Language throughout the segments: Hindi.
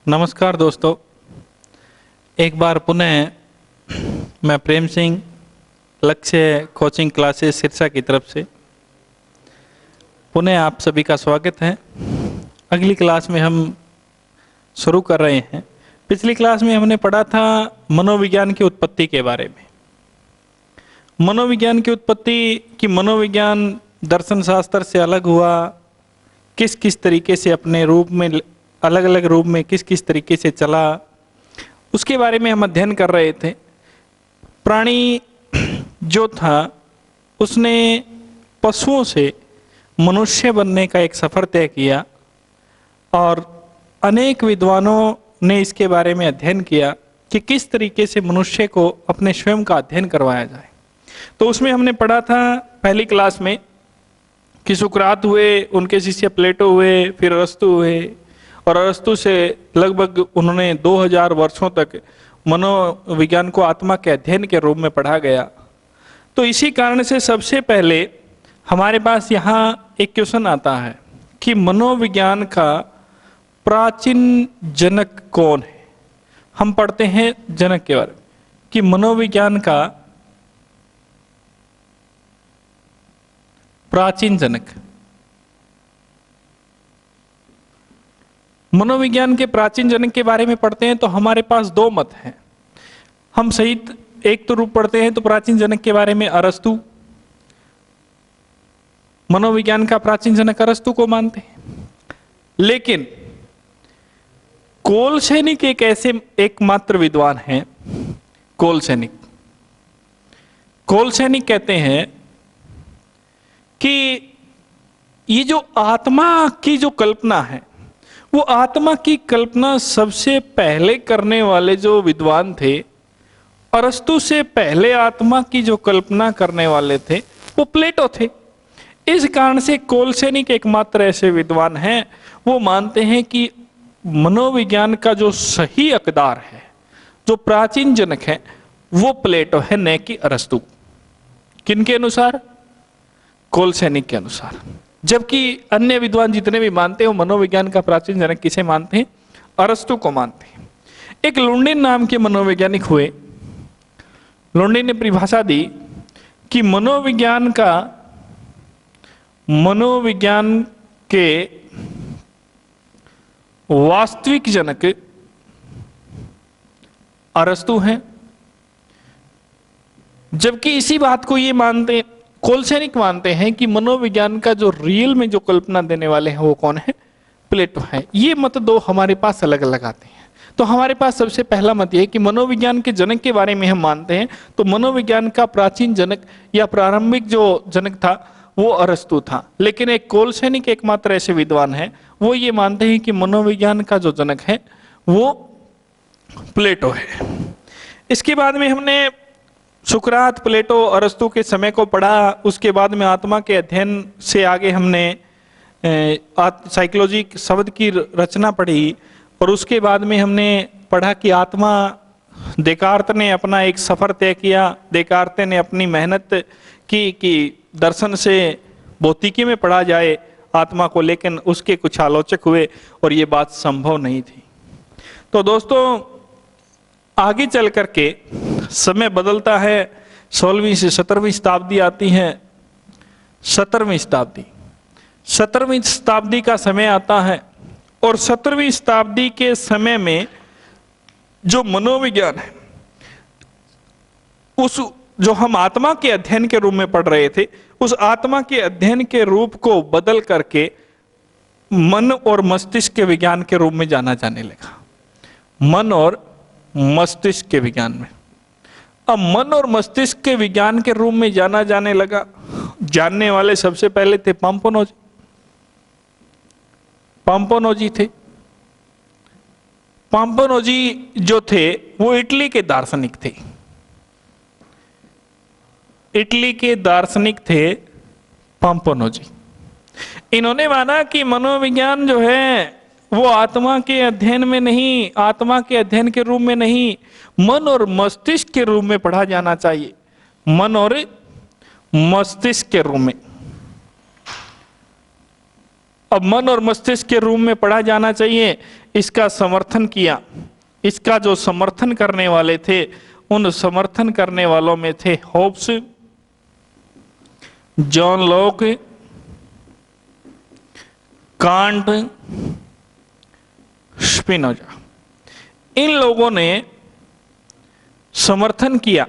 नमस्कार दोस्तों, एक बार पुनः मैं प्रेम सिंह लक्ष्य कोचिंग क्लासेस सिरसा की तरफ से पुनः आप सभी का स्वागत है। अगली क्लास में हम शुरू कर रहे हैं। पिछली क्लास में हमने पढ़ा था मनोविज्ञान की उत्पत्ति के बारे में। मनोविज्ञान की उत्पत्ति कि मनोविज्ञान दर्शन शास्त्र से अलग हुआ, किस किस तरीके से अपने रूप में अलग अलग रूप में किस किस तरीके से चला, उसके बारे में हम अध्ययन कर रहे थे। प्राणी जो था उसने पशुओं से मनुष्य बनने का एक सफ़र तय किया और अनेक विद्वानों ने इसके बारे में अध्ययन किया कि किस तरीके से मनुष्य को अपने स्वयं का अध्ययन करवाया जाए। तो उसमें हमने पढ़ा था पहली क्लास में कि सुकरात हुए, उनके शिष्य प्लेटो हुए, फिर अरस्तु हुए और अरस्तु से लगभग उन्होंने 2000 वर्षों तक मनोविज्ञान को आत्मा के अध्ययन के रूप में पढ़ा गया। तो इसी कारण से सबसे पहले हमारे पास यहाँ एक क्वेश्चन आता है कि मनोविज्ञान का प्राचीन जनक कौन है। हम पढ़ते हैं जनक के बारे में कि मनोविज्ञान का प्राचीन जनक। मनोविज्ञान के प्राचीन जनक के बारे में पढ़ते हैं तो हमारे पास दो मत हैं। हम सही एक तो रूप पढ़ते हैं तो प्राचीन जनक के बारे में अरस्तु, मनोविज्ञान का प्राचीन जनक अरस्तु को मानते हैं। लेकिन कोलसैनिक एक ऐसे एकमात्र विद्वान हैं, कोलसैनिक कहते हैं कि ये जो आत्मा की जो कल्पना है, वो आत्मा की कल्पना सबसे पहले करने वाले जो विद्वान थे, अरस्तु से पहले आत्मा की जो कल्पना करने वाले थे वो प्लेटो थे। इस कारण से कोलसैनिक एकमात्र ऐसे विद्वान हैं, वो मानते हैं कि मनोविज्ञान का जो सही हकदार है, जो प्राचीन जनक है, वो प्लेटो है, न कि अरस्तु। किनके अनुसार? कोलसैनिक के अनुसार। जबकि अन्य विद्वान जितने भी मानते हैं वो मनोविज्ञान का प्राचीन जनक किसे मानते हैं? अरस्तु को मानते हैं। एक लुंडिन नाम के मनोवैज्ञानिक हुए। लुंडिन ने परिभाषा दी कि मनोविज्ञान के वास्तविक जनक अरस्तु हैं। जबकि इसी बात को ये मानते कोलसैनिक मानते हैं कि मनोविज्ञान का जो रियल में जो कल्पना देने वाले हैं वो कौन है? प्लेटो है। ये मत दो हमारे पास अलग अलग आते हैं। तो हमारे पास सबसे पहला मत ये है कि मनोविज्ञान के जनक के बारे में हम मानते हैं तो मनोविज्ञान का प्राचीन जनक या प्रारंभिक जो जनक था वो अरस्तु था। लेकिन एक कोलसैनिक एकमात्र ऐसे विद्वान है, वो ये मानते हैं कि मनोविज्ञान का जो जनक है वो प्लेटो है। इसके बाद में हमने सुकरात, प्लेटो, अरस्तु के समय को पढ़ा। उसके बाद में आत्मा के अध्ययन से आगे हमने साइकोलॉजी शब्द की रचना पढ़ी और उसके बाद में हमने पढ़ा कि आत्मा, देकार्त ने अपना एक सफ़र तय किया। देकार्त ने अपनी मेहनत की कि दर्शन से भौतिकी में पढ़ा जाए आत्मा को, लेकिन उसके कुछ आलोचक हुए और ये बात संभव नहीं थी। तो दोस्तों आगे चल करके समय बदलता है। 16वीं से 17वीं शताब्दी आती है। 17वीं शताब्दी का समय आता है और 17वीं शताब्दी के समय में जो मनोविज्ञान है, उस जो हम आत्मा के अध्ययन के रूप में पढ़ रहे थे, उस आत्मा के अध्ययन के रूप को बदल करके मन और मस्तिष्क के विज्ञान के रूप में जाना जाने लगा। मन और मस्तिष्क के विज्ञान में। अब मन और मस्तिष्क के विज्ञान के रूप में जाना जाने लगा। जानने वाले सबसे पहले थे पाम्पोनोजी थे। पाम्पोनोजी जो थे वो इटली के दार्शनिक थे। पाम्पोनोजी, इन्होंने माना कि मनोविज्ञान जो है वो आत्मा के अध्ययन में नहीं, आत्मा के अध्ययन के रूप में नहीं, मन और मस्तिष्क के रूप में पढ़ा जाना चाहिए। मन और मस्तिष्क के रूप में। अब मन और मस्तिष्क के रूप में पढ़ा जाना चाहिए, इसका समर्थन किया। इसका जो समर्थन करने वाले थे, उन समर्थन करने वालों में थे Hobbes, John Locke, Kant, Spinoza. इन लोगों ने समर्थन किया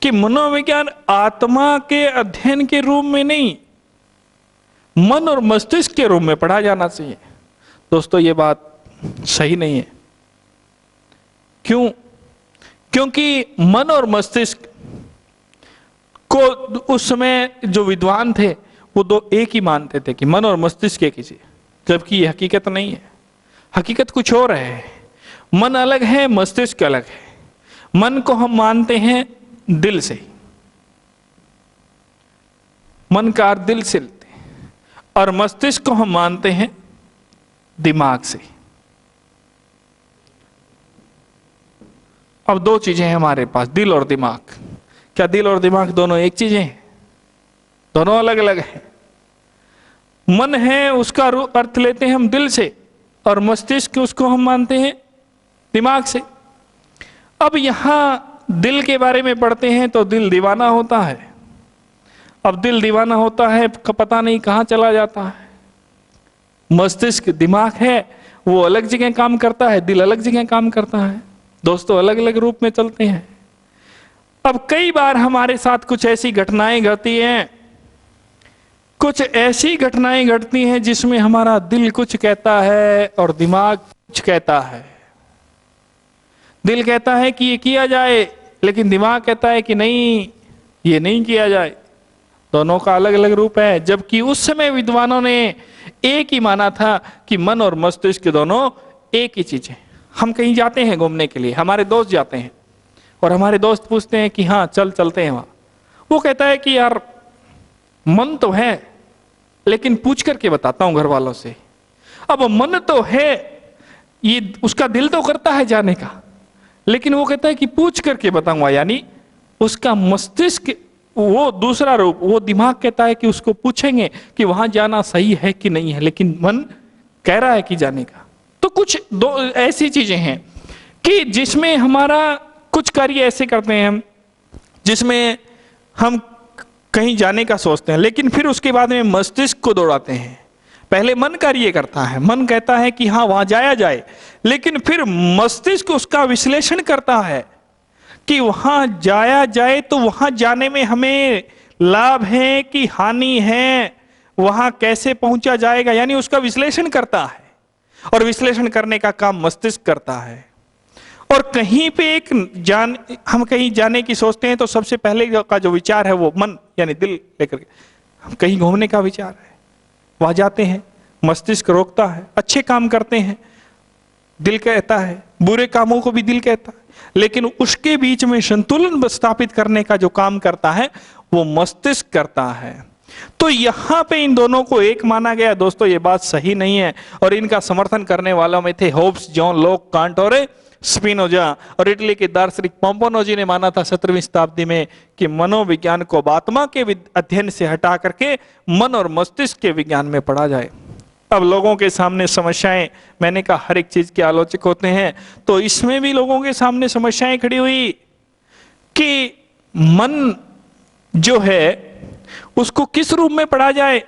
कि मनोविज्ञान आत्मा के अध्ययन के रूप में नहीं, मन और मस्तिष्क के रूप में पढ़ा जाना चाहिए। दोस्तों ये बात सही नहीं है। क्यों? क्योंकि मन और मस्तिष्क को उस समय जो विद्वान थे वो दो एक ही मानते थे कि मन और मस्तिष्क एक ही चीज, जबकि ये हकीकत नहीं है। हकीकत कुछ और है। मन अलग है, मस्तिष्क अलग है। मन को हम मानते हैं दिल से, मन का अर्थ दिल से लेते हैं, और मस्तिष्क को हम मानते हैं दिमाग से। अब दो चीजें हैं हमारे पास, दिल और दिमाग। क्या दिल और दिमाग दोनों एक चीजें हैं? दोनों अलग अलग हैं। मन है उसका अर्थ लेते हैं हम दिल से, और मस्तिष्क उसको हम मानते हैं दिमाग से। अब यहां दिल के बारे में पढ़ते हैं तो दिल दीवाना होता है। अब दिल दीवाना होता है, पता नहीं कहां चला जाता है। मस्तिष्क दिमाग है, वो अलग जगह काम करता है, दिल अलग जगह काम करता है। दोस्तों अलग अलग रूप में चलते हैं। अब कई बार हमारे साथ कुछ ऐसी घटनाएं घटती हैं, कुछ ऐसी घटनाएं घटती हैं जिसमें हमारा दिल कुछ कहता है और दिमाग कुछ कहता है। दिल कहता है कि ये किया जाए, लेकिन दिमाग कहता है कि नहीं, ये नहीं किया जाए। दोनों का अलग अलग रूप है। जबकि उस समय विद्वानों ने एक ही माना था कि मन और मस्तिष्क दोनों एक ही चीज है। हम कहीं जाते हैं घूमने के लिए, हमारे दोस्त जाते हैं और हमारे दोस्त पूछते हैं कि हाँ चलते हैं वहां। वो कहता है कि यार मन तो है, लेकिन पूछ करके बताता हूं घर वालों से। अब मन तो है, ये उसका दिल तो करता है जाने का, लेकिन वो कहता है कि पूछ करके बताऊंगा। यानी उसका मस्तिष्क वो दूसरा रूप, वो दिमाग कहता है कि उसको पूछेंगे कि वहां जाना सही है कि नहीं है, लेकिन मन कह रहा है कि जाने का। तो कुछ दो ऐसी चीजें हैं कि जिसमें हमारा कुछ कार्य ऐसे करते हैं हम, जिसमें हम कहीं जाने का सोचते हैं, लेकिन फिर उसके बाद में मस्तिष्क को दौड़ाते हैं। पहले मन कार्य करता है, मन कहता है कि हाँ वहां जाया जाए, लेकिन फिर मस्तिष्क उसका विश्लेषण करता है कि वहां जाया जाए तो वहां जाने में हमें लाभ है कि हानि है, वहां कैसे पहुंचा जाएगा। यानी उसका विश्लेषण करता है, और विश्लेषण करने का काम मस्तिष्क करता है। और कहीं पे हम कहीं जाने की सोचते हैं तो सबसे पहले का जो विचार है वो मन यानी दिल लेकर के, हम कहीं घूमने का विचार है, वहां जाते हैं, मस्तिष्क रोकता है। अच्छे काम करते हैं, दिल कहता है, बुरे कामों को भी दिल कहता है, लेकिन उसके बीच में संतुलन स्थापित करने का जो काम करता है वो मस्तिष्क करता है। तो यहां पे इन दोनों को एक माना गया। दोस्तों ये बात सही नहीं है, और इनका समर्थन करने वालों में थे होब्स, जॉन लॉक, कांट और स्पिनोजा। और इटली के दार्शनिक पोम्पोनोजी ने माना था 17वीं शताब्दी में कि मनोविज्ञान को आत्मा के अध्ययन से हटा करके मन और मस्तिष्क के विज्ञान में पढ़ा जाए। अब लोगों के सामने समस्याएं, मैंने कहा हर एक चीज के आलोचक होते हैं, तो इसमें भी लोगों के सामने समस्याएं खड़ी हुई कि मन जो है उसको किस रूप में पढ़ा जाए।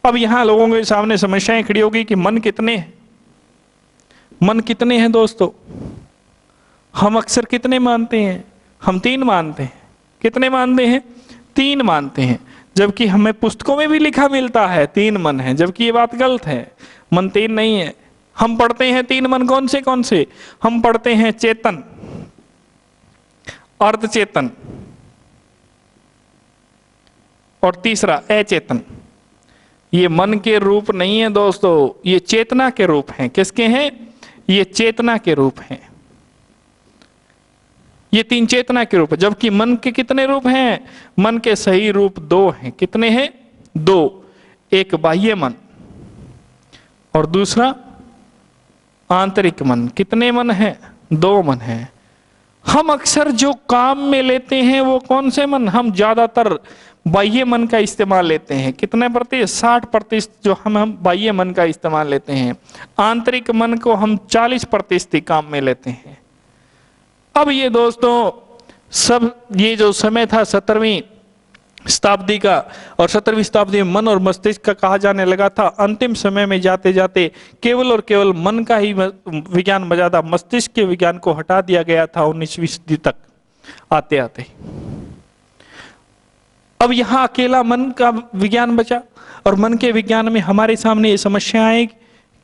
अब यहां लोगों के सामने समस्याएं खड़ी होगी कि मन कितने हैं। मन कितने हैं दोस्तों? हम अक्सर कितने मानते हैं? हम 3 मानते हैं। कितने मानते हैं? 3 मानते हैं, जबकि हमें पुस्तकों में भी लिखा मिलता है 3 मन है, जबकि ये बात गलत है। मन 3 नहीं है। हम पढ़ते हैं 3 मन। कौन से? हम पढ़ते हैं चेतन, अर्धचेतन और तीसरा अचेतन। ये मन के रूप नहीं है दोस्तों, ये चेतना के रूप हैं। किसके हैं? ये चेतना के रूप हैं। ये 3 चेतना के रूप है, जबकि मन के कितने रूप हैं? मन के सही रूप 2 हैं। कितने हैं? 2। एक बाह्य मन और दूसरा आंतरिक मन। कितने मन हैं? 2 मन हैं। हम अक्सर जो काम में लेते हैं वो कौन से मन? हम ज्यादातर बाह्य मन का इस्तेमाल लेते हैं। कितने प्रतिशत? 60% जो हम बाह्य मन का इस्तेमाल लेते हैं। आंतरिक मन को हम 40% काम में लेते हैं। अब ये दोस्तों सब ये जो समय था 17वीं शताब्दी का, और 17वीं शताब्दी में मन और मस्तिष्क का कहा जाने लगा था। अंतिम समय में जाते जाते केवल और केवल मन का ही विज्ञान बचा था, मस्तिष्क के विज्ञान को हटा दिया गया था 19वीं सदी तक आते आते। अब यहाँ अकेला मन का विज्ञान बचा, और मन के विज्ञान में हमारे सामने ये समस्या आई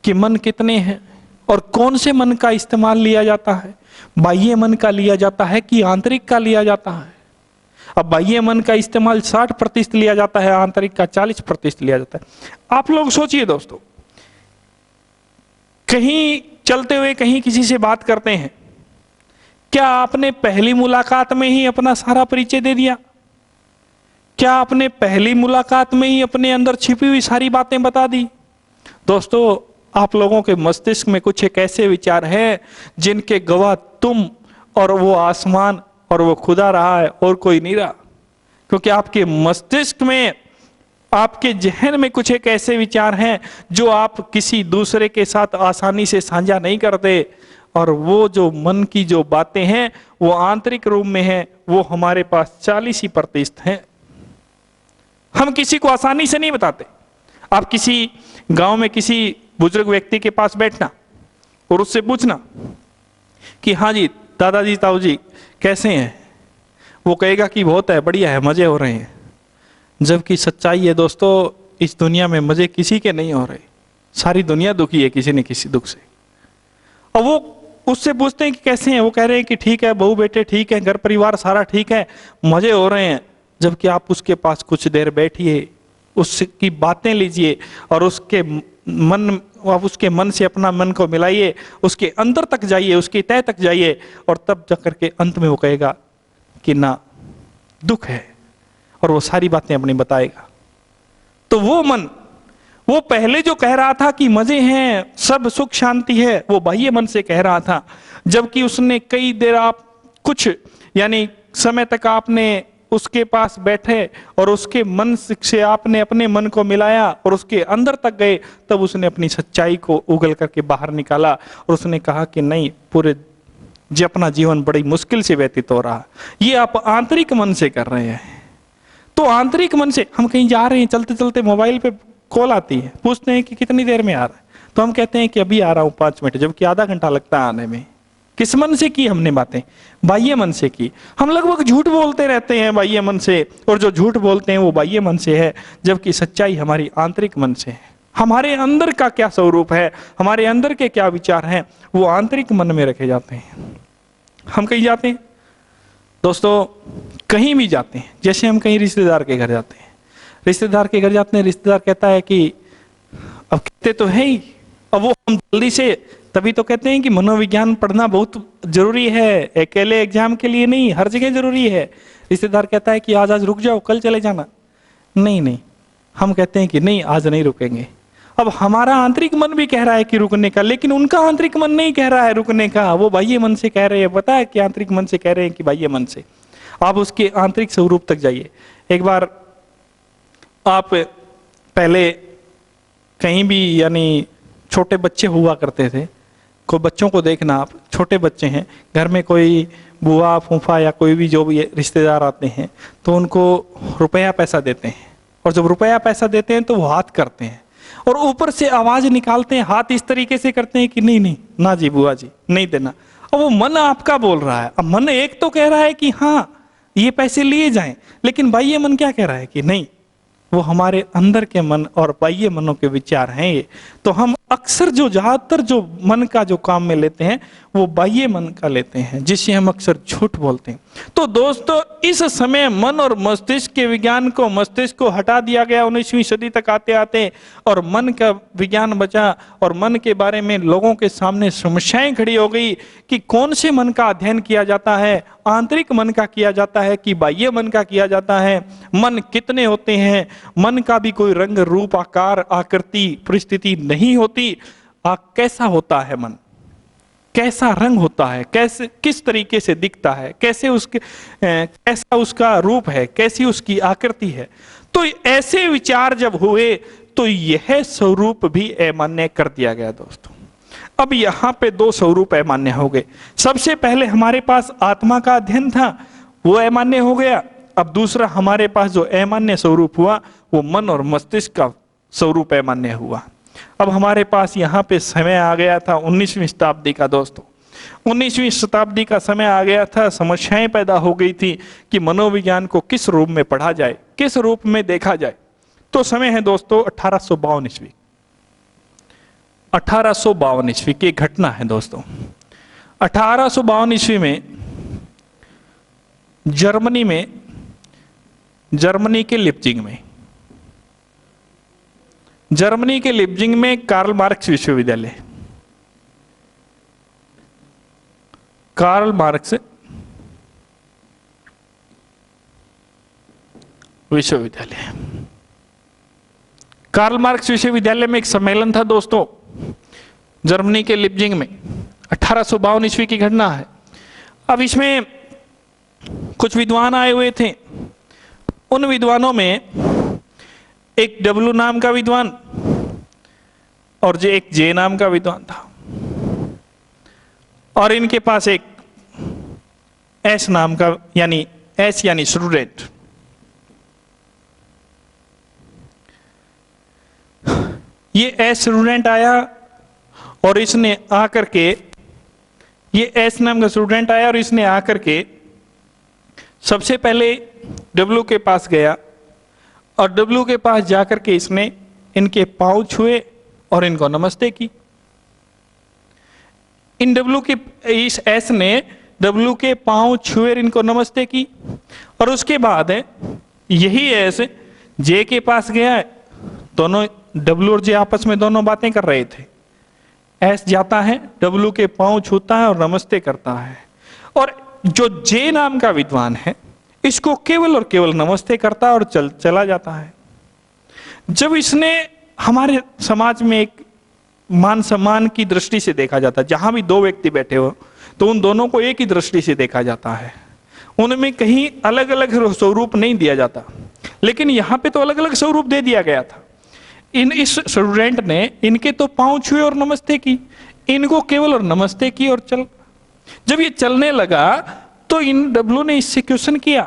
कि मन कितने हैं और कौन से मन का इस्तेमाल लिया जाता है। बाह्य मन का लिया जाता है कि आंतरिक का लिया जाता है? अब बाह्य मन का इस्तेमाल 60% लिया जाता है, आंतरिक का 40% लिया जाता है। आप लोग सोचिए दोस्तों, कहीं चलते हुए कहीं किसी से बात करते हैं, क्या आपने पहली मुलाकात में ही अपना सारा परिचय दे दिया? क्या आपने पहली मुलाकात में ही अपने अंदर छिपी हुई सारी बातें बता दी? दोस्तों, आप लोगों के मस्तिष्क में कुछ एक ऐसे विचार हैं जिनके गवाह तुम और वो आसमान और वो खुदा रहा है और कोई नहीं रहा। क्योंकि आपके मस्तिष्क में, आपके जहन में कुछ एक ऐसे विचार हैं जो आप किसी दूसरे के साथ आसानी से साझा नहीं करते, और वो जो मन की जो बातें हैं वो आंतरिक रूप में हैं, वो हमारे पास 40% हैं। हम किसी को आसानी से नहीं बताते। आप किसी गांव में किसी बुजुर्ग व्यक्ति के पास बैठना और उससे पूछना कि हाँ जी दादाजी ताऊ जी कैसे हैं, वो कहेगा कि बहुत है, बढ़िया है, मजे हो रहे हैं। जबकि सच्चाई है दोस्तों, इस दुनिया में मजे किसी के नहीं हो रहे, सारी दुनिया दुखी है किसी न किसी दुख से। और वो उससे पूछते हैं कि कैसे हैं, वो कह रहे हैं कि ठीक है, बहू बेटे ठीक है, घर परिवार सारा ठीक है, मजे हो रहे हैं। जबकि आप उसके पास कुछ देर बैठिए, उसकी बातें लीजिए और आप उसके मन से अपना मन को मिलाइए, उसके अंदर तक जाइए, उसके तह तक जाइए, और तब जाकर के अंत में वो कहेगा कि ना, दुख है, और वो सारी बातें अपनी बताएगा। तो वो मन, वो पहले जो कह रहा था कि मजे हैं, सब सुख शांति है, वो बाह्य मन से कह रहा था। जबकि उसने कई देर, आप कुछ यानी समय तक आपने उसके पास बैठे और उसके मन से आपने अपने मन को मिलाया और उसके अंदर तक गए, तब उसने अपनी सच्चाई को उगल करके बाहर निकाला और उसने कहा कि नहीं, पूरे अपना जीवन बड़ी मुश्किल से व्यतीत हो रहा। ये आप आंतरिक मन से कर रहे हैं। तो आंतरिक मन से हम कहीं जा रहे हैं, चलते चलते मोबाइल पे कॉल आती है, पूछते हैं कि कितनी देर में आ रहा है, तो हम कहते हैं कि अभी आ रहा हूं 5 मिनट, जबकि आधा घंटा लगता है आने में। किस मन से की हमने बातें? बाह्य मन से की। हम लगभग झूठ बोलते रहते हैं बाह्य मन से, और जो झूठ बोलते हैं वो बाह्य मन से है, जबकि सच्चाई हमारी आंतरिक मन से है। हमारे अंदर का क्या स्वरूप है, हमारे अंदर के क्या विचार हैं, वो आंतरिक मन में रखे जाते हैं। हम कहीं जाते हैं दोस्तों, कहीं भी जाते हैं, जैसे हम कहीं रिश्तेदार के घर जाते हैं, रिश्तेदार के घर जाते हैं, रिश्तेदार कहता है कि अब कहते तो है ही, अब वो हम जल्दी से, तभी तो कहते हैं कि मनोविज्ञान पढ़ना बहुत जरूरी है, अकेले एग्जाम के लिए नहीं, हर जगह जरूरी है। रिश्तेदार कहता है कि आज रुक जाओ, कल चले जाना। नहीं, हम कहते हैं कि नहीं, आज नहीं रुकेंगे। अब हमारा आंतरिक मन भी कह रहा है कि रुकने का, लेकिन उनका आंतरिक मन नहीं कह रहा है रुकने का, वो बाह्य मन से कह रहे हैं। पता है कि आंतरिक मन से कह रहे हैं कि बाह्य मन से। आप उसके आंतरिक स्वरूप तक जाइए। एक बार आप पहले कहीं भी, यानी छोटे बच्चे हुआ करते थे, कोई बच्चों को देखना, आप छोटे बच्चे हैं, घर में कोई बुआ फूफा या कोई भी जो भी रिश्तेदार आते हैं, तो उनको रुपया पैसा देते हैं, और जब रुपया पैसा देते हैं तो वो हाथ करते हैं और ऊपर से आवाज निकालते हैं, हाथ इस तरीके से करते हैं कि नहीं नहीं, ना जी बुआ जी, नहीं देना। अब वो मन आपका बोल रहा है। अब मन एक तो कह रहा है कि हाँ ये पैसे लिए जाएं, लेकिन बाह्य मन क्या कह रहा है कि नहीं। वो हमारे अंदर के मन और बाह्य मनों के विचार हैं ये। तो हम अक्सर जो ज्यादातर जो मन का जो काम में लेते हैं वो बाह्य मन का लेते हैं, जिससे हम अक्सर झूठ बोलते हैं। तो दोस्तों, इस समय मन और मस्तिष्क के विज्ञान को, मस्तिष्क को हटा दिया गया 19वीं सदी तक आते आते, और मन का विज्ञान बचा, और मन के बारे में लोगों के सामने समस्याएं खड़ी हो गई कि कौन से मन का अध्ययन किया जाता है, आंतरिक मन का किया जाता है कि बाह्य मन का किया जाता है, मन कितने होते हैं, मन का भी कोई रंग रूप आकार आकृति परिस्थिति नहीं होती, कैसा होता है मन। कैसा रंग होता है, कैसे किस तरीके से दिखता है, कैसा उसका रूप है, कैसी उसकी आकृति है। तो ऐसे विचार जब हुए तो यह स्वरूप भी अमान्य कर दिया गया दोस्तों। अब यहां पे दो स्वरूप अमान्य हो गए। सबसे पहले हमारे पास आत्मा का अध्ययन था, वो अमान्य हो गया। अब दूसरा हमारे पास जो अमान्य स्वरूप हुआ वो मन और मस्तिष्क का स्वरूप अमान्य हुआ। अब हमारे पास यहाँ पे समय आ गया था 19वीं शताब्दी का दोस्तों। 19वीं शताब्दी का समय आ गया था, समस्याएं पैदा हो गई थी कि मनोविज्ञान को किस रूप में पढ़ा जाए, किस रूप में देखा जाए। तो समय है दोस्तों 1852 ईस्वी। 1852 ईस्वी की घटना है दोस्तों। 1852 ईस्वी में जर्मनी के लिप्जिंग में कार्ल मार्क्स विश्वविद्यालय में एक सम्मेलन था दोस्तों, जर्मनी के लिप्जिंग में। 1852 ईस्वी की घटना है। अब इसमें कुछ विद्वान आए हुए थे। उन विद्वानों में एक डब्लू नाम का विद्वान और जो एक जे नाम का विद्वान था, और इनके पास एक एस नाम का यानी स्टूडेंट। ये एस स्टूडेंट आया और इसने आकर के, ये एस नाम का स्टूडेंट आया और इसने आकर के सबसे पहले डब्लू के पास गया और डब्लू के पास जाकर के इसने इनके पांव छुए और इनको नमस्ते की। इस एस ने डब्लू के पांव छुए, इनको नमस्ते की। और उसके बाद यही एस जे के पास गया। दोनों डब्लू और जे आपस में दोनों बातें कर रहे थे। एस जाता है, डब्लू के पांव छूता है और नमस्ते करता है। और जो जे नाम का विद्वान है इसको केवल और केवल नमस्ते करता है और चला जाता है। जब इसने, हमारे समाज में एक मान सम्मान की दृष्टि से देखा जाता है, जहां भी दो व्यक्ति बैठे हो तो उन दोनों को एक ही दृष्टि से देखा जाता है, उनमें कहीं अलग अलग स्वरूप नहीं दिया जाता। लेकिन यहाँ पे तो अलग अलग स्वरूप दे दिया गया था। इस स्टूडेंट ने इनके तो पांव छुए और नमस्ते की, इनको केवल और नमस्ते की और जब ये चलने लगा तो इन डब्लू ने इससे क्वेश्चन किया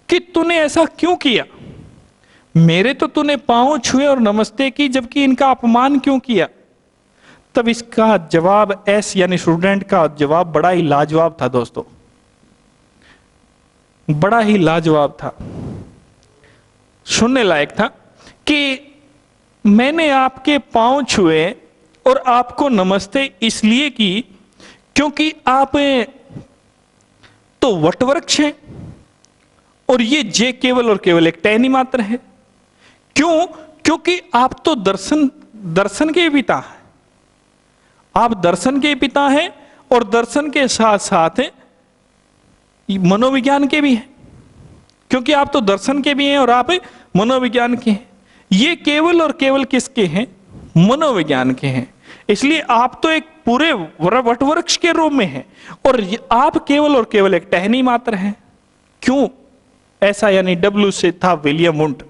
कि तूने ऐसा क्यों किया, मेरे तो तूने पांव छुए और नमस्ते की, जबकि इनका अपमान क्यों किया। तब इसका जवाब, एस यानी स्टूडेंट का जवाब बड़ा ही लाजवाब था दोस्तों, बड़ा ही लाजवाब था, सुनने लायक था कि मैंने आपके पांव छुए और आपको नमस्ते इसलिए की क्योंकि आप तो वटवृक्ष हैं और ये जे केवल और केवल एक टहनी मात्र है। क्यों? क्योंकि आप तो दर्शन के पिता हैं, आप दर्शन के पिता हैं और दर्शन के साथ साथ मनोविज्ञान के भी हैं, क्योंकि आप तो दर्शन के भी हैं और आप मनोविज्ञान के हैं। ये केवल और केवल किसके हैं? मनोविज्ञान के हैं। इसलिए आप तो एक पूरे वटवृक्ष के रूप में हैं और आप केवल और केवल एक टहनी मात्र हैं। क्यों ऐसा? यानी डब्ल्यू से था विलियम वुंड,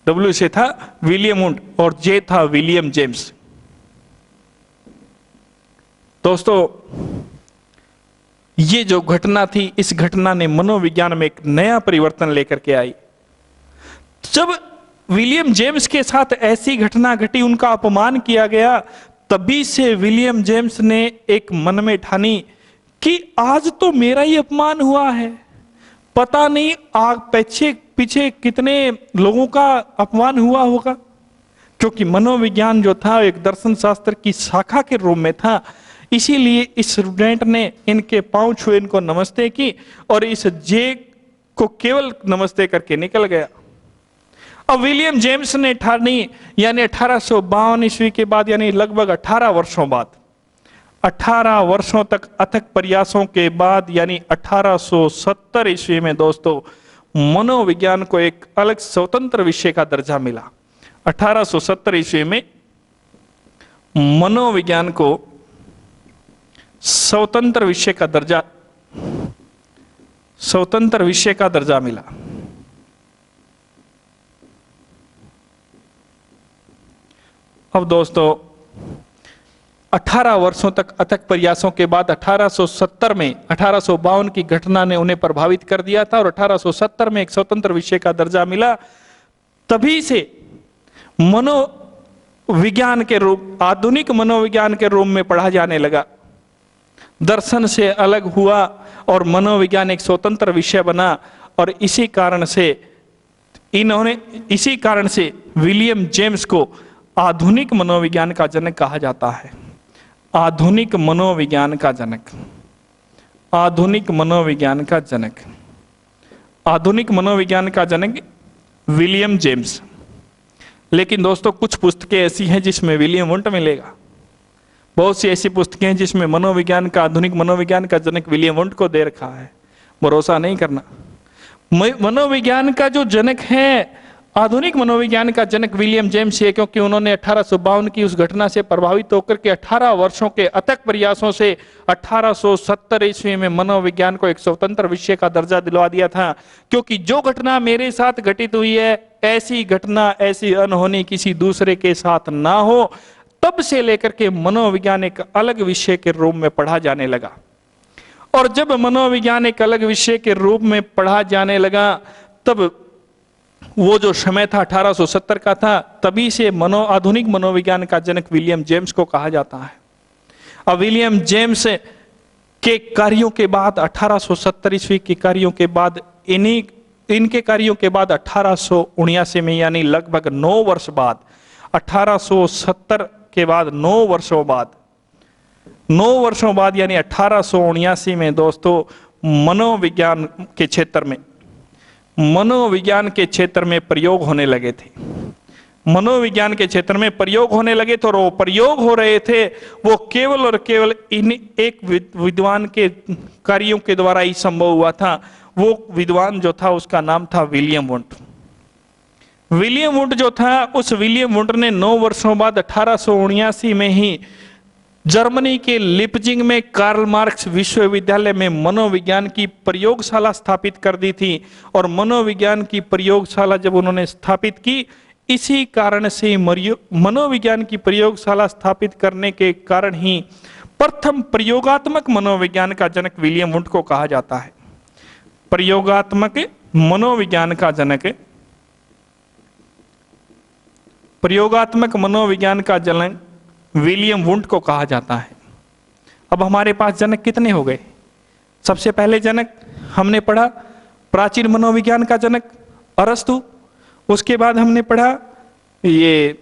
डब्ल्यू से था विलियम वुंड और जे था विलियम जेम्स। दोस्तों, ये जो घटना थी, इस घटना ने मनोविज्ञान में एक नया परिवर्तन लेकर के आई। जब विलियम जेम्स के साथ ऐसी घटना घटी, उनका अपमान किया गया, तभी से विलियम जेम्स ने एक मन में ठानी कि आज तो मेरा ही अपमान हुआ है, पता नहीं आग पीछे कितने लोगों का अपमान हुआ होगा। क्योंकि मनोविज्ञान जो था एक दर्शन शास्त्र की शाखा के रूप में था, इसीलिए इस स्टूडेंट ने इनके पांव छुए, इनको नमस्ते की और इस जे को केवल नमस्ते करके निकल गया। अब विलियम जेम्स ने ठानी, यानी 1852 ईस्वी के बाद, यानी लगभग 18 वर्षों बाद, 18 वर्षों तक अथक प्रयासों के बाद, यानी 1870 ईस्वी में दोस्तों मनोविज्ञान को एक अलग स्वतंत्र विषय का दर्जा मिला। 1870 ईस्वी में मनोविज्ञान को स्वतंत्र विषय का दर्जा मिला। अब दोस्तों 18 वर्षों तक अथक प्रयासों के बाद 1870 में 1852 की घटना ने उन्हें प्रभावित कर दिया था और 1870 में एक स्वतंत्र विषय का दर्जा मिला। तभी से मनोविज्ञान के रूप, आधुनिक मनोविज्ञान के रूप में पढ़ा जाने लगा। दर्शन से अलग हुआ और मनोविज्ञान एक स्वतंत्र विषय बना। और इसी कारण से विलियम जेम्स को आधुनिक मनोविज्ञान का जनक कहा जाता है। आधुनिक मनोविज्ञान का जनक, आधुनिक मनोविज्ञान का जनक, आधुनिक मनोविज्ञान का जनक विलियम जेम्स। लेकिन दोस्तों कुछ पुस्तकें ऐसी हैं जिसमें विलियम वुंट मिलेगा, बहुत सी ऐसी पुस्तकें हैं जिसमें मनोविज्ञान का, आधुनिक मनोविज्ञान का जनक विलियम वुंट को दे रखा है। भरोसा नहीं करना। मनोविज्ञान का जो जनक है, आधुनिक मनोविज्ञान का जनक विलियम जेम्स है, क्योंकि उन्होंने 1852 की उस घटना से प्रभावित होकर के 18 वर्षों के अथक प्रयासों से 1870 ईस्वी में मनोविज्ञान को एक स्वतंत्र विषय का दर्जा दिलवा दिया था। क्योंकि जो घटना मेरे साथ घटित हुई है, ऐसी घटना, ऐसी अनहोनी किसी दूसरे के साथ ना हो, तब से लेकर के मनोविज्ञान एक अलग विषय के रूप में पढ़ा जाने लगा। और जब मनोविज्ञान एक अलग विषय के रूप में पढ़ा जाने लगा, तब वो जो समय था 1870 का था, तभी से आधुनिक मनोविज्ञान का जनक विलियम जेम्स को कहा जाता है। अब विलियम जेम्स के कार्यों के बाद 1870 ईस्वी के कार्यों के बाद, इनके कार्यों के बाद 1879 में, यानी लगभग 9 वर्ष बाद, 1870 के बाद 9 वर्षों बाद यानी 1879 में दोस्तों मनोविज्ञान के क्षेत्र में प्रयोग होने लगे थे। मनोविज्ञान के क्षेत्र में प्रयोग होने लगे थे और वो प्रयोग हो रहे थे, वो केवल और केवल इन एक विद्वान के कार्यों के द्वारा ही संभव हुआ था। वो विद्वान जो था उसका नाम था विलियम वुंट। विलियम वुंट जो था, उस विलियम वुंट ने 9 वर्षों बाद 1879 में ही जर्मनी के लिपजिंग में कार्ल मार्क्स विश्वविद्यालय में मनोविज्ञान की प्रयोगशाला स्थापित कर दी थी। और मनोविज्ञान की प्रयोगशाला जब उन्होंने स्थापित की, इसी कारण से मनोविज्ञान की प्रयोगशाला स्थापित करने के कारण ही प्रथम प्रयोगात्मक मनोविज्ञान का जनक विलियम वुंट को कहा जाता है। प्रयोगात्मक मनोविज्ञान का जनक, प्रयोगात्मक मनोविज्ञान का जनक विलियम वुंट को कहा जाता है। अब हमारे पास जनक कितने हो गए? सबसे पहले जनक हमने पढ़ा प्राचीन मनोविज्ञान का जनक अरस्तु। उसके बाद हमने पढ़ा ये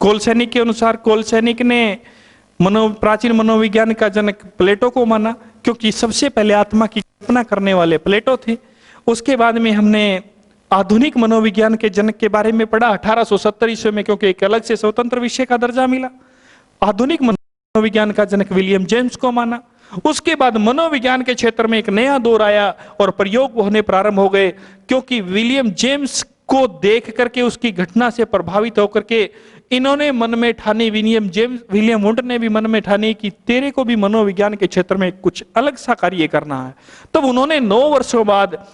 कोलसैनिक के अनुसार, कोलसैनिक ने प्राचीन मनोविज्ञान का जनक प्लेटो को माना, क्योंकि सबसे पहले आत्मा की कल्पना करने वाले प्लेटो थे। उसके बाद में हमने आधुनिक मनोविज्ञान के जनक के बारे में पढ़ा 1870 ईस्वी में, क्योंकि एक अलग से स्वतंत्र विषय का दर्जा मिला। आधुनिक मनोविज्ञान का जनक विलियम जेम्स को माना। उसके बाद मनोविज्ञान के क्षेत्र में एक नया दौर आया और प्रयोग होने प्रारंभ हो गए, क्योंकि विलियम जेम्स को देख करके, उसकी घटना से प्रभावित होकर के इन्होंने मन में ठानी, विलियम वुंट ने भी मन में ठानी कि तेरे को भी मनोविज्ञान के क्षेत्र में कुछ अलग सा कार्य करना है। तब उन्होंने 9 वर्षों बाद,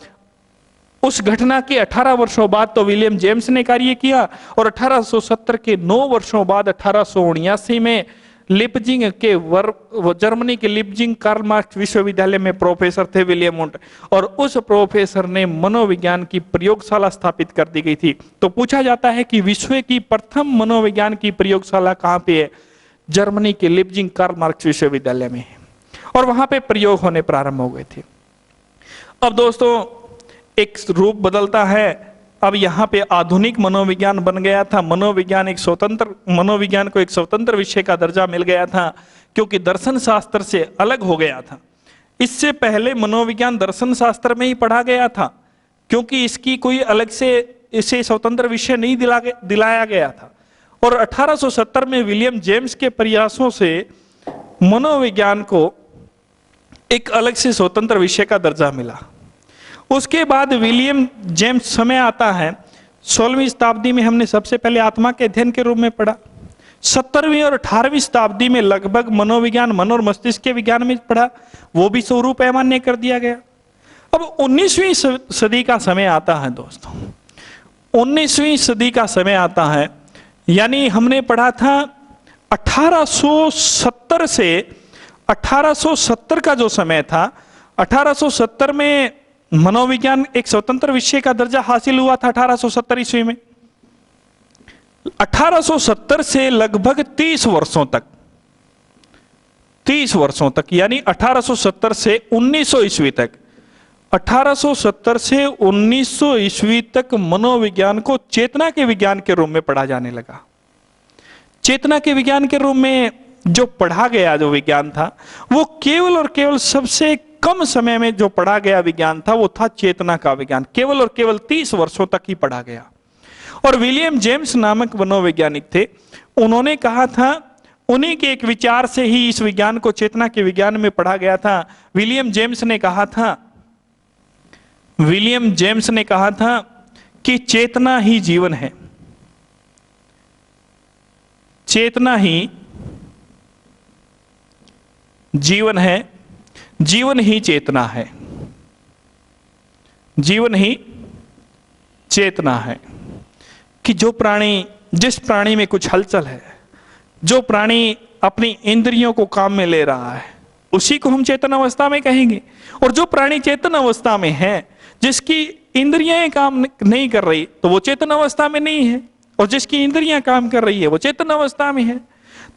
उस घटना के 18 वर्षों बाद तो विलियम जेम्स ने कार्य किया, और 1870 के 9 वर्षों बाद 1879 में लिपजिंग के जर्मनी के लिपजिंग कार्ल मार्क्स विश्वविद्यालय में प्रोफेसर थे विलियम वुंट, और उस प्रोफेसर ने मनोविज्ञान की प्रयोगशाला स्थापित कर दी गई थी। तो पूछा जाता है कि विश्व की प्रथम मनोविज्ञान की प्रयोगशाला कहाँ पे है? जर्मनी के लिपजिंग कार्ल मार्क्स विश्वविद्यालय में है, और वहां पे प्रयोग होने प्रारंभ हो गए थे। अब दोस्तों एक रूप बदलता है। अब यहाँ पे आधुनिक मनोविज्ञान बन गया था। मनोविज्ञान को एक स्वतंत्र विषय का दर्जा मिल गया था, क्योंकि दर्शन शास्त्र से अलग हो गया था। इससे पहले मनोविज्ञान दर्शन शास्त्र में ही पढ़ा गया था, क्योंकि इसकी कोई अलग से इसे स्वतंत्र विषय नहीं दिलाया गया था। और 1870 में विलियम जेम्स के प्रयासों से मनोविज्ञान को एक अलग से स्वतंत्र विषय का दर्जा मिला। उसके बाद विलियम जेम्स समय आता है 16वीं शताब्दी में। हमने सबसे पहले आत्मा के अध्ययन के रूप में पढ़ा। 17वीं और 18वीं शताब्दी में लगभग मनोविज्ञान, मन और मस्तिष्क के विज्ञान में पढ़ा, वो भी स्वरूप अमान्य कर दिया गया। अब 19वीं सदी का समय आता है दोस्तों, 19वीं सदी का समय आता है, यानी हमने पढ़ा था 1870 से 1870 का जो समय था, 1870 में मनोविज्ञान एक स्वतंत्र विषय का दर्जा हासिल हुआ था 1870 ईस्वी में। 1870 से लगभग 30 वर्षों तक, 30 वर्षों तक, यानी 1870 से 1900 ईस्वी तक, 1870 से 1900 ईस्वी तक मनोविज्ञान को चेतना के विज्ञान के रूप में पढ़ा जाने लगा। चेतना के विज्ञान के रूप में जो पढ़ा गया जो विज्ञान था, वो केवल और केवल सबसे कम समय में जो पढ़ा गया विज्ञान था वो था चेतना का विज्ञान। केवल और केवल 30 वर्षों तक ही पढ़ा गया। और विलियम जेम्स नामक मनोवैज्ञानिक थे, उन्होंने कहा था, उन्हीं के एक विचार से ही इस विज्ञान को चेतना के विज्ञान में पढ़ा गया था। विलियम जेम्स ने कहा था कि चेतना ही जीवन है, चेतना ही जीवन है, जीवन ही चेतना है, जीवन ही चेतना है। कि जो प्राणी, जिस प्राणी में कुछ हलचल है, जो प्राणी अपनी इंद्रियों को काम में ले रहा है, उसी को हम चेतन अवस्था में कहेंगे। और जो प्राणी चेतन अवस्था में है, जिसकी इंद्रियां काम नहीं कर रही, तो वो चेतन अवस्था में नहीं है, और जिसकी इंद्रियां काम कर रही है वो चेतन अवस्था में है।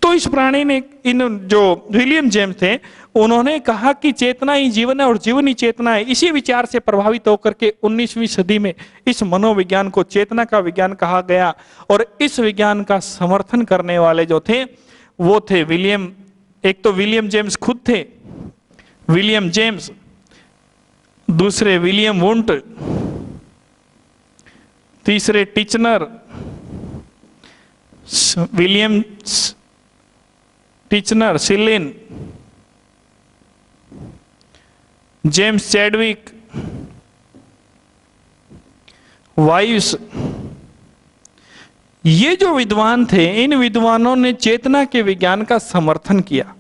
तो इस प्राणी ने, इन जो विलियम जेम्स थे, उन्होंने कहा कि चेतना ही जीवन है और जीवन ही चेतना है। इसी विचार से प्रभावित होकर के 19वीं सदी में इस मनोविज्ञान को चेतना का विज्ञान कहा गया। और इस विज्ञान का समर्थन करने वाले जो थे वो थे विलियम, एक तो विलियम जेम्स खुद थे, विलियम जेम्स, दूसरे विलियम वुंट, तीसरे टिचनर, विलियम टिचनर, सिलिन, जेम्स चैडविक, वाइव्स। ये जो विद्वान थे, इन विद्वानों ने चेतना के विज्ञान का समर्थन किया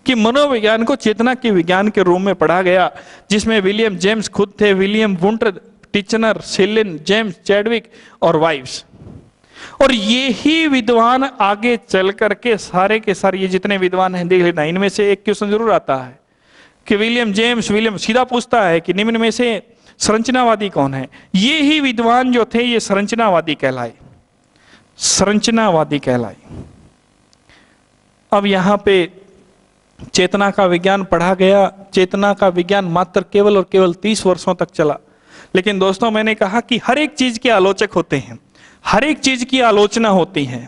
कि मनोविज्ञान को चेतना के विज्ञान के रूप में पढ़ा गया, जिसमें विलियम जेम्स खुद थे, विलियम वुंट, टिचनर, सिलिन, जेम्स चैडविक और वाइव्स। और ये ही विद्वान आगे चल करके सारे के सारे, ये जितने विद्वान हैं देख लेना, इनमें से एक क्वेश्चन जरूर आता है कि विलियम सीधा पूछता है कि निम्न में से संरचनावादी कौन है। ये ही विद्वान जो थे ये संरचनावादी कहलाए, संरचनावादी कहलाए। अब यहां पे चेतना का विज्ञान पढ़ा गया। चेतना का विज्ञान मात्र केवल और केवल 30 वर्षों तक चला। लेकिन दोस्तों, मैंने कहा कि हर एक चीज के आलोचक होते हैं, हर एक चीज की आलोचना होती है।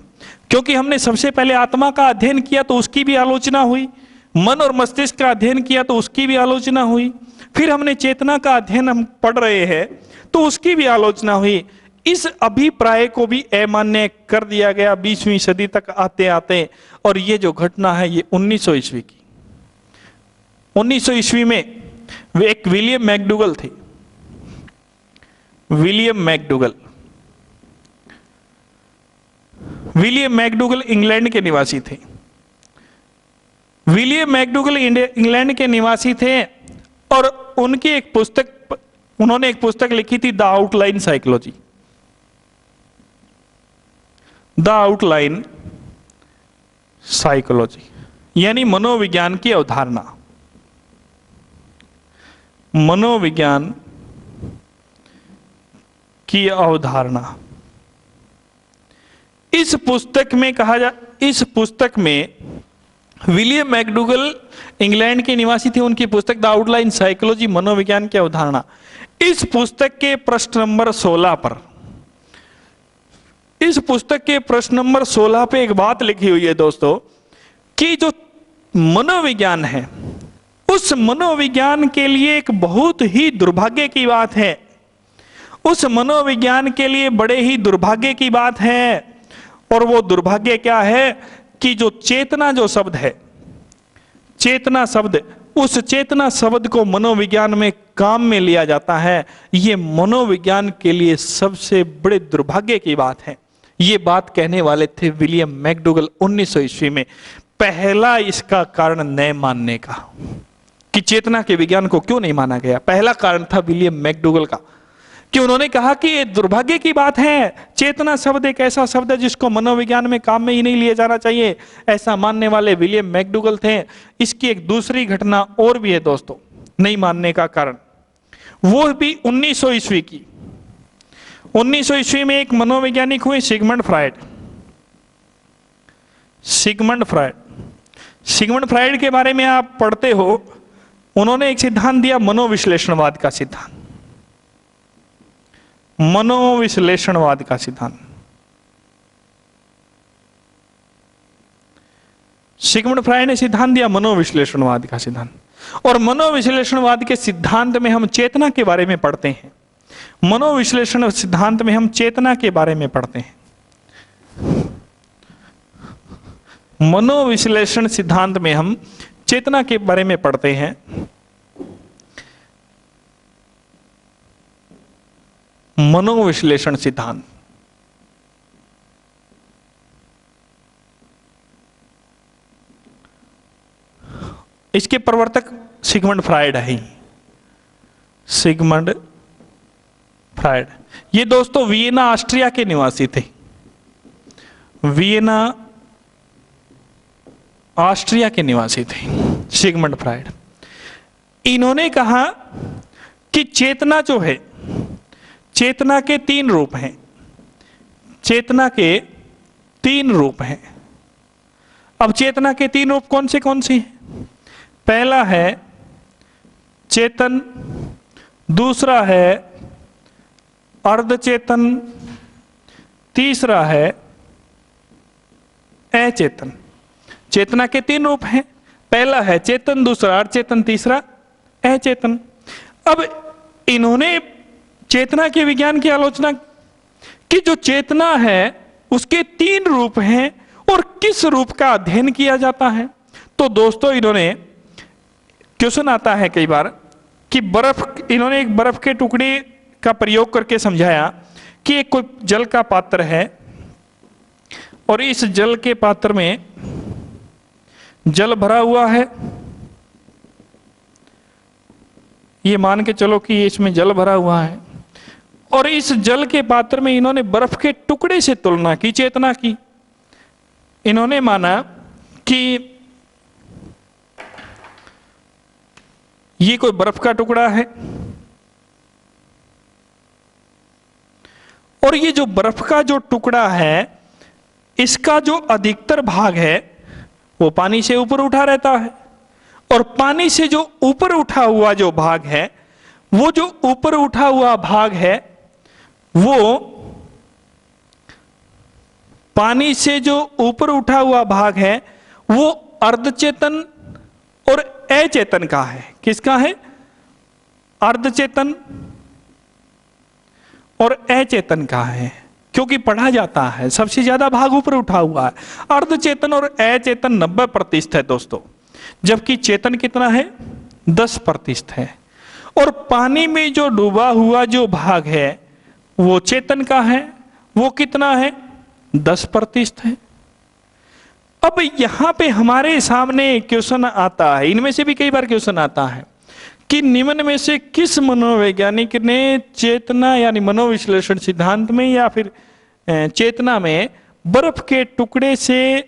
क्योंकि हमने सबसे पहले आत्मा का अध्ययन किया तो उसकी भी आलोचना हुई, मन और मस्तिष्क का अध्ययन किया तो उसकी भी आलोचना हुई, फिर हमने चेतना का अध्ययन हम पढ़ रहे हैं तो उसकी भी आलोचना हुई। इस अभिप्राय को भी अमान्य कर दिया गया 20वीं सदी तक आते आते। और ये जो घटना है ये 1900 ईस्वी की, 1900 ईस्वी में एक विलियम मैकडूगल थे, William McDougall. William McDougall England के निवासी थे। विलियम मैकडूगल इंग्लैंड के निवासी थे और उनकी एक पुस्तक, उन्होंने एक पुस्तक लिखी थी, the outline psychology, the outline psychology, यानी मनोविज्ञान की अवधारणा, मनोविज्ञान की अवधारणा। इस पुस्तक में कहा जा, इस पुस्तक में विलियम मैकडूगल इंग्लैंड के निवासी थे, उनकी पुस्तक द आउटलाइन साइकोलॉजी, मनोविज्ञान की अवधारणा। इस पुस्तक के प्रश्न नंबर 16 पर, इस पुस्तक के प्रश्न नंबर 16 पे एक बात लिखी हुई है दोस्तों, कि जो मनोविज्ञान है उस मनोविज्ञान के लिए एक बहुत ही दुर्भाग्य की बात है, उस मनोविज्ञान के लिए बड़े ही दुर्भाग्य की बात है। और वो दुर्भाग्य क्या है कि जो चेतना जो शब्द है, चेतना शब्द, उस चेतना शब्द को मनोविज्ञान में काम में लिया जाता है। ये मनोविज्ञान के लिए सबसे बड़े दुर्भाग्य की बात है। ये बात कहने वाले थे विलियम मैकडूगल 1900 ईस्वी में। पहला इसका कारण न मानने का, कि चेतना के विज्ञान को क्यों नहीं माना गया, पहला कारण था विलियम मैकडूगल का, कि उन्होंने कहा कि ये दुर्भाग्य की बात है, चेतना शब्द एक ऐसा शब्द है जिसको मनोविज्ञान में काम में ही नहीं लिया जाना चाहिए। ऐसा मानने वाले विलियम मैकडूगल थे। इसकी एक दूसरी घटना और भी है दोस्तों नहीं मानने का कारण, वो भी 1900 ईस्वी की। 1900 ईस्वी में एक मनोवैज्ञानिक हुए सिगमंड फ्रायड। सिगमंड फ्रायड के बारे में आप पढ़ते हो, उन्होंने एक सिद्धांत दिया मनोविश्लेषणवाद का सिद्धांत। मनोविश्लेषणवाद का सिद्धांत सिगमंड फ्रायड ने सिद्धांत दिया मनोविश्लेषणवाद का सिद्धांत। और मनोविश्लेषणवाद के सिद्धांत में हम चेतना के बारे में पढ़ते हैं। मनोविश्लेषण सिद्धांत में हम चेतना के बारे में पढ़ते हैं। मनोविश्लेषण सिद्धांत में हम चेतना के बारे में पढ़ते हैं। मनोविश्लेषण सिद्धांत, इसके प्रवर्तक सिगमंड फ्रायड है। सिगमंड फ्रायड ये दोस्तों वियना ऑस्ट्रिया के निवासी थे। वियना ऑस्ट्रिया के निवासी थे सिगमंड फ्रायड। इन्होंने कहा कि चेतना जो है, चेतना के तीन रूप हैं। चेतना के तीन रूप हैं। अब चेतना के तीन रूप कौन से हैं? पहला है चेतन, दूसरा है अर्धचेतन, तीसरा है अचेतन। चेतना के तीन रूप हैं। पहला है चेतन, दूसरा अर्धचेतन, तीसरा अचेतन। अब इन्होंने चेतना के विज्ञान की आलोचना कि जो चेतना है उसके तीन रूप हैं और किस रूप का अध्ययन किया जाता है। तो दोस्तों इन्होंने क्वेश्चन आता है कई बार कि इन्होंने एक बर्फ के टुकड़े का प्रयोग करके समझाया कि एक कोई जल का पात्र है और इस जल के पात्र में जल भरा हुआ है। ये मान के चलो कि इसमें जल भरा हुआ है और इस जल के पात्र में इन्होंने बर्फ के टुकड़े से तुलना की चेतना की। इन्होंने माना कि ये कोई बर्फ का टुकड़ा है और ये जो बर्फ का जो टुकड़ा है इसका जो अधिकतर भाग है वो पानी से ऊपर उठा रहता है और पानी से जो ऊपर उठा हुआ जो भाग है, वो जो ऊपर उठा हुआ भाग है वो पानी से जो ऊपर उठा हुआ भाग है वो अर्धचेतन और अचेतन का है। किसका है? अर्धचेतन और अचेतन का है, क्योंकि पढ़ा जाता है सबसे ज्यादा भाग ऊपर उठा हुआ है। अर्धचेतन और अचेतन 90% है दोस्तों, जबकि चेतन कितना है? 10% है। और पानी में जो डूबा हुआ जो भाग है वो चेतन का है, वो कितना है? 10% है। अब यहां पे हमारे सामने क्वेश्चन आता है, इनमें से भी कई बार क्वेश्चन आता है कि निम्न में से किस मनोवैज्ञानिक ने चेतना यानी मनोविश्लेषण सिद्धांत में या फिर चेतना में बर्फ के टुकड़े से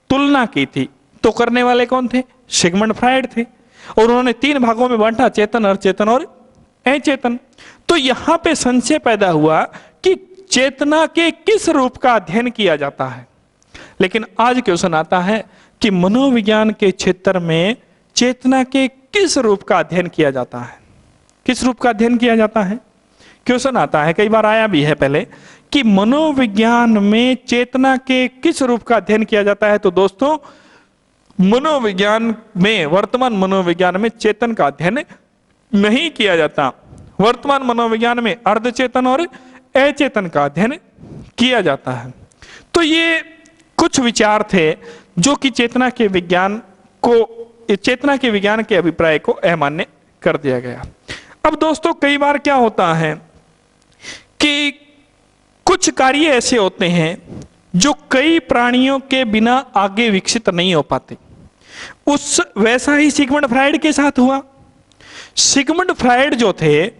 तुलना की थी? तो करने वाले कौन थे? सिगमंड फ्रायड थे। और उन्होंने तीन भागों में बांटा, चेतन, अर्धचेतन और अचेतन। तो यहां पे संशय पैदा हुआ कि चेतना के किस रूप का अध्ययन किया जाता है। लेकिन आज क्वेश्चन आता है कि मनोविज्ञान के क्षेत्र में चेतना के किस रूप का अध्ययन किया जाता है? किस रूप का अध्ययन किया जाता है? क्वेश्चन आता है, कई बार आया भी है पहले, कि मनोविज्ञान में चेतना के किस रूप का अध्ययन किया जाता है। तो दोस्तों मनोविज्ञान में, वर्तमान मनोविज्ञान में चेतन का अध्ययन नहीं किया जाता। वर्तमान मनोविज्ञान में अर्धचेतन और अचेतन का अध्ययन किया जाता है। तो ये कुछ विचार थे जो कि चेतना के विज्ञान के अभिप्राय को अमान्य कर दिया गया। अब दोस्तों कई बार क्या होता है कि कुछ कार्य ऐसे होते हैं जो कई प्राणियों के बिना आगे विकसित नहीं हो पाते। वैसा ही सिगमंड फ्रायड के साथ हुआ। सिगमंड फ्रायड जो थे,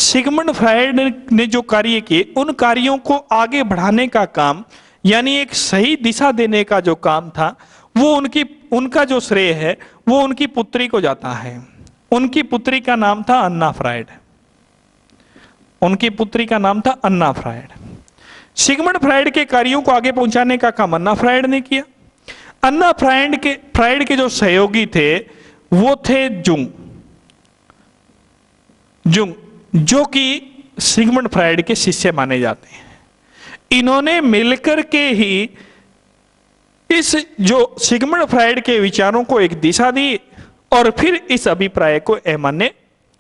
सिगमंड फ्रायड ने जो कार्य किए, उन कार्यों को आगे बढ़ाने का काम, यानी एक सही दिशा देने का जो काम था, वो उनका जो श्रेय है वो उनकी पुत्री को जाता है। उनकी पुत्री का नाम था अन्ना फ्रायड। उनकी पुत्री का नाम था अन्ना फ्रायड। सिगमंड फ्रायड के कार्यों को आगे पहुंचाने का काम अन्ना फ्रायड ने किया। अन्ना फ्रायड के जो सहयोगी थे वो थे जुंग, जो कि सिगमंड फ्रायड के शिष्य माने जाते हैं। इन्होंने मिलकर के ही इस जो सिगमंड फ्रायड के विचारों को एक दिशा दी और फिर इस अभिप्राय को अमान्य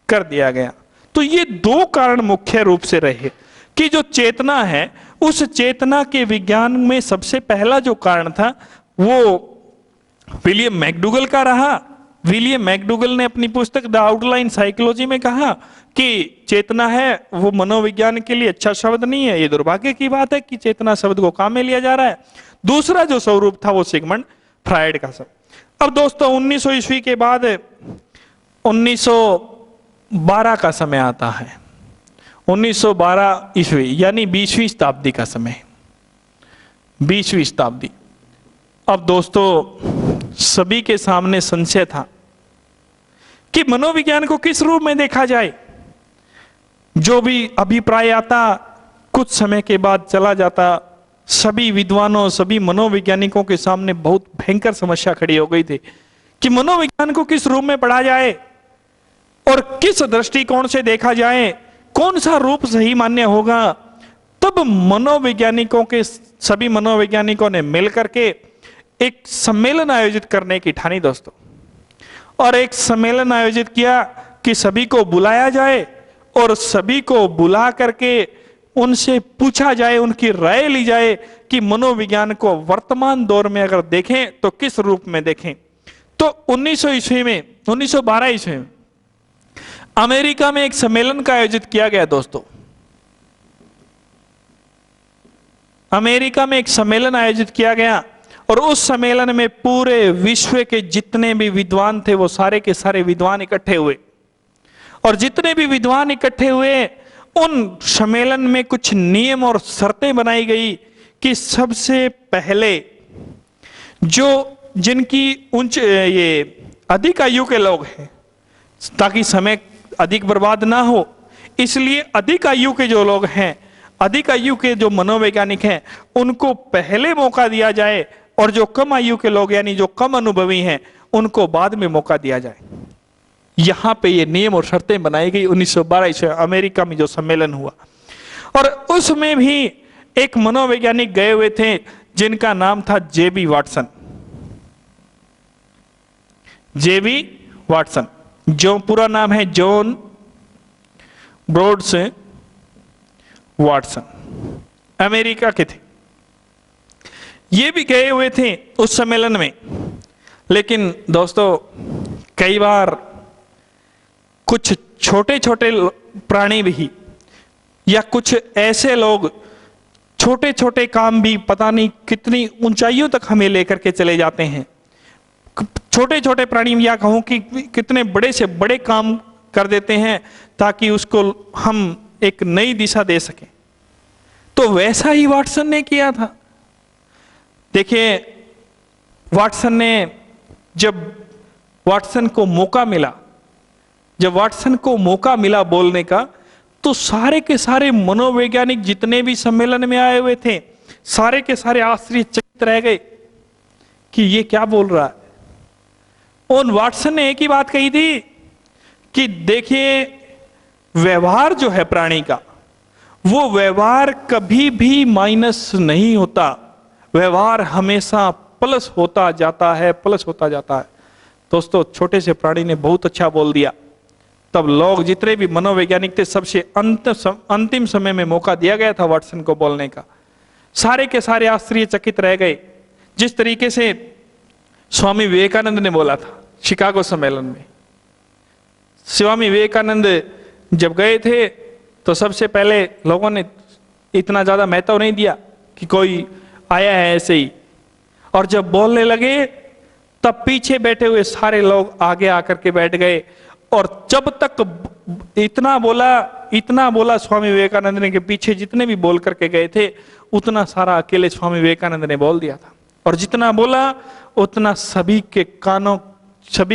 कर दिया गया। तो ये दो कारण मुख्य रूप से रहे कि जो चेतना है, उस चेतना के विज्ञान में सबसे पहला जो कारण था वो विलियम मैकडूगल का रहा। विलियम मैकडूगल ने अपनी पुस्तक द आउटलाइन साइकोलॉजी में कहा कि चेतना है वो मनोविज्ञान के लिए अच्छा शब्द नहीं है। ये दुर्भाग्य की बात है कि चेतना शब्द को काम में लिया जा रहा है। दूसरा जो स्वरूप था वो सिगमंड फ्रायड का शब्द। अब दोस्तों 1900 ईस्वी के बाद 1912 का समय आता है। 1912 ईस्वी यानी 20वीं शताब्दी का समय, 20वीं शताब्दी। अब दोस्तों सभी के सामने संशय था कि मनोविज्ञान को किस रूप में देखा जाए। जो भी अभिप्राय आता कुछ समय के बाद चला जाता। सभी विद्वानों, सभी मनोवैज्ञानिकों के सामने बहुत भयंकर समस्या खड़ी हो गई थी कि मनोविज्ञान को किस रूप में पढ़ा जाए और किस दृष्टिकोण से देखा जाए, कौन सा रूप सही मान्य होगा। तब सभी मनोवैज्ञानिकों ने मिलकर के एक सम्मेलन आयोजित करने की ठानी दोस्तों। और एक सम्मेलन आयोजित किया कि सभी को बुलाया जाए और सभी को बुला करके उनसे पूछा जाए, उनकी राय ली जाए कि मनोविज्ञान को वर्तमान दौर में अगर देखें तो किस रूप में देखें। तो 1912 ईस्वी में अमेरिका में एक सम्मेलन का आयोजित किया गया दोस्तों। अमेरिका में एक सम्मेलन आयोजित किया गया और उस सम्मेलन में पूरे विश्व के जितने भी विद्वान थे वो सारे के सारे विद्वान इकट्ठे हुए। और जितने भी विद्वान इकट्ठे हुए उन सम्मेलन में कुछ नियम और शर्तें बनाई गई कि सबसे पहले जिनकी ये अधिक आयु के लोग हैं, ताकि समय अधिक बर्बाद ना हो, इसलिए अधिक आयु के जो लोग हैं, अधिक आयु के जो मनोवैज्ञानिक हैं, उनको पहले मौका दिया जाए और जो कम आयु के लोग यानी जो कम अनुभवी हैं उनको बाद में मौका दिया जाए। यहां पे ये नियम और शर्तें बनाई गई 1912 ईस्वी अमेरिका में जो सम्मेलन हुआ। और उसमें भी एक मनोवैज्ञानिक गए हुए थे जिनका नाम था जेबी वाटसन। जेबी वाटसन, जो पूरा नाम है जॉन ब्रोड्स वाटसन, अमेरिका के थे। ये भी गए हुए थे उस सम्मेलन में। लेकिन दोस्तों कई बार कुछ छोटे छोटे प्राणी भी या कुछ ऐसे लोग छोटे छोटे काम भी पता नहीं कितनी ऊंचाइयों तक हमें लेकर के चले जाते हैं। छोटे छोटे प्राणी या कहूं कि कितने बड़े से बड़े काम कर देते हैं ताकि उसको हम एक नई दिशा दे सकें। तो वैसा ही वाटसन ने किया था। देखिए वाटसन ने जब वाटसन को मौका मिला बोलने का, तो सारे के सारे मनोवैज्ञानिक जितने भी सम्मेलन में आए हुए थे सारे के सारे आश्चर्यचकित रह गए कि ये क्या बोल रहा है। और वाटसन ने एक ही बात कही थी कि देखिए व्यवहार जो है प्राणी का, वो व्यवहार कभी भी माइनस नहीं होता, व्यवहार हमेशा प्लस होता जाता है, प्लस होता जाता है। दोस्तों छोटे से प्राणी ने बहुत अच्छा बोल दिया। तब लोग जितने भी मनोवैज्ञानिक थे सबसे अंतिम समय में मौका दिया गया था वाटसन को बोलने का। सारे के सारे आश्चर्यचकित रह गए। जिस तरीके से स्वामी विवेकानंद ने बोला था शिकागो सम्मेलन में। स्वामी विवेकानंद जब गए थे तो सबसे पहले लोगों ने इतना ज्यादा महत्व नहीं दिया कि कोई आया है ऐसे ही। और जब बोलने लगे तब पीछे बैठे हुए सारे लोग आगे आकर के बैठ गए, और जब तक इतना बोला स्वामी विवेकानंद ने कि पीछे जितने भी बोल करके गए थे उतना सारा अकेले स्वामी विवेकानंद ने बोल दिया था। और जितना बोला उतना सभी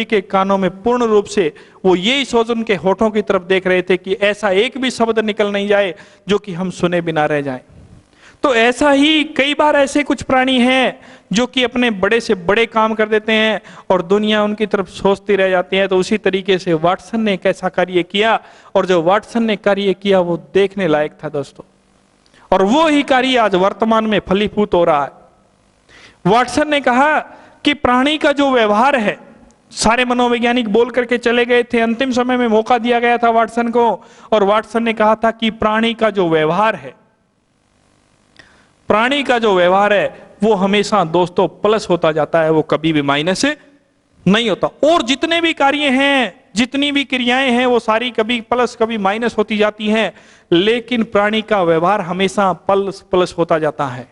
के कानों में पूर्ण रूप से वो यही सोच उनके होठों की तरफ देख रहे थे कि ऐसा एक भी शब्द निकल नहीं जाए जो कि हम सुने बिना रह जाएं। तो ऐसा ही कई बार ऐसे कुछ प्राणी हैं जो कि अपने बड़े से बड़े काम कर देते हैं और दुनिया उनकी तरफ सोचती रह जाती है। तो उसी तरीके से वाटसन ने एक ऐसा कार्य किया, और जो वाटसन ने कार्य किया वो देखने लायक था दोस्तों, और वो ही कार्य आज वर्तमान में फलीभूत हो रहा है। वाटसन ने कहा कि प्राणी का जो व्यवहार है, सारे मनोवैज्ञानिक बोल करके चले गए थे, अंतिम समय में मौका दिया गया था वाटसन को, और वाटसन ने कहा था कि प्राणी का जो व्यवहार है वो हमेशा दोस्तों प्लस होता जाता है, वो कभी भी माइनस नहीं होता। और जितने भी कार्य हैं, जितनी भी क्रियाएं हैं, वो सारी कभी प्लस कभी माइनस होती जाती हैं, लेकिन प्राणी का व्यवहार हमेशा प्लस प्लस होता जाता है।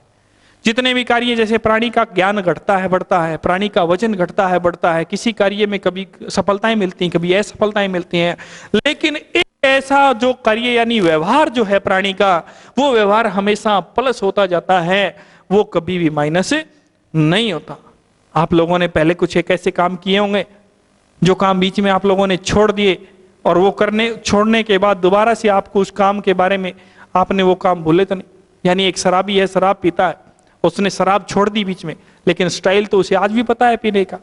जितने भी कार्य, जैसे प्राणी का ज्ञान घटता है बढ़ता है, प्राणी का वजन घटता है बढ़ता है, किसी कार्य में कभी सफलताएं मिलती हैं, कभी असफलताएं मिलती हैं, लेकिन ऐसा जो कार्य यानी व्यवहार जो है प्राणी का, वो व्यवहार हमेशा प्लस होता जाता है, वो कभी भी माइनस नहीं होता। आप लोगों ने पहले कुछ एक ऐसे काम किए होंगे जो काम बीच में आप लोगों ने छोड़ दिए, और वो छोड़ने के बाद दोबारा से आपको उस काम के बारे में आपने वो काम भूले तो नहीं। यानी एक शराबी है, शराब पीता है, उसने शराब छोड़ दी बीच में, लेकिन स्टाइल तो उसे आज भी पता है पीने का,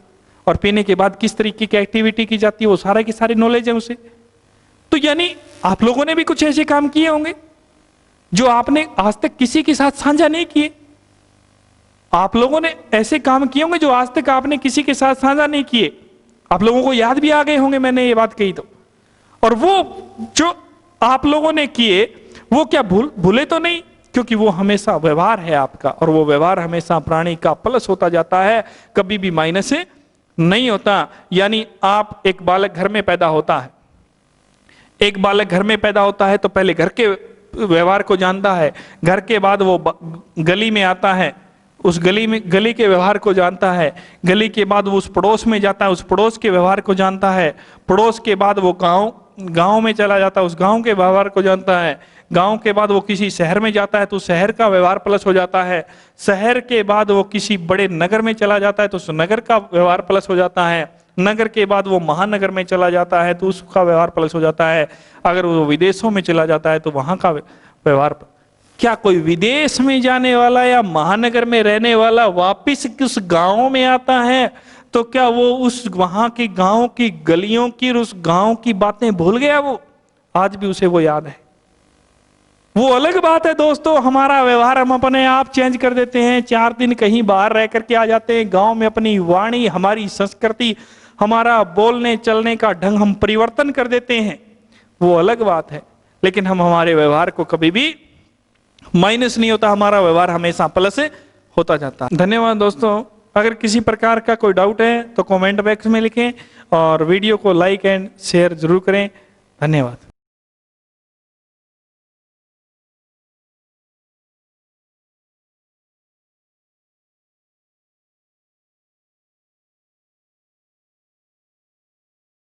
और पीने के बाद किस तरीके की एक्टिविटी की जाती है वो सारा की सारी नॉलेज है उसे। तो यानी आप लोगों ने भी कुछ ऐसे काम किए होंगे जो आपने आज तक किसी के साथ साझा नहीं किए। आप लोगों ने ऐसे काम किए होंगे जो आज तक आपने किसी के साथ साझा नहीं किए। आप लोगों को याद भी आ गए होंगे मैंने ये बात कही तो। और वो जो आप लोगों ने किए वो क्या भूले तो नहीं, क्योंकि वो हमेशा व्यवहार है आपका, और वो व्यवहार हमेशा प्राणी का प्लस होता जाता है, कभी भी माइनस नहीं होता। यानी आप एक बालक घर में पैदा होता है, एक बालक घर में पैदा होता है तो पहले घर के व्यवहार को जानता है, घर के बाद वो गली में आता है, उस गली के व्यवहार को जानता है, गली के बाद वो उस पड़ोस में जाता है, उस पड़ोस के व्यवहार को जानता है, पड़ोस के बाद वो गांव में चला जाता है, उस गांव के व्यवहार को जानता है, गांव के बाद वो किसी शहर में जाता है तो शहर का व्यवहार प्लस हो जाता है, शहर के बाद वो किसी बड़े नगर में चला जाता है तो उस नगर का व्यवहार प्लस हो जाता है, नगर के बाद वो महानगर में चला जाता है तो उसका व्यवहार प्लस हो जाता है, अगर वो विदेशों में चला जाता है तो वहां का व्यवहार। क्या कोई विदेश में जाने वाला या महानगर में रहने वाला वापिस उस गांव में आता है तो क्या वो उस वहां के गांव की गलियों की और उस गांव की बातें भूल गया? वो आज भी उसे वो याद है। वो अलग बात है दोस्तों, हमारा व्यवहार हम अपने आप चेंज कर देते हैं, 4 दिन कहीं बाहर रह करके आ जाते हैं, गांव में अपनी वाणी, हमारी संस्कृति, हमारा बोलने चलने का ढंग हम परिवर्तन कर देते हैं, वो अलग बात है। लेकिन हम हमारे व्यवहार को कभी भी माइनस नहीं होता, हमारा व्यवहार हमेशा प्लस होता जाता है। धन्यवाद दोस्तों। अगर किसी प्रकार का कोई डाउट है तो कमेंट बॉक्स में लिखें और वीडियो को लाइक एंड शेयर जरूर करें। धन्यवाद।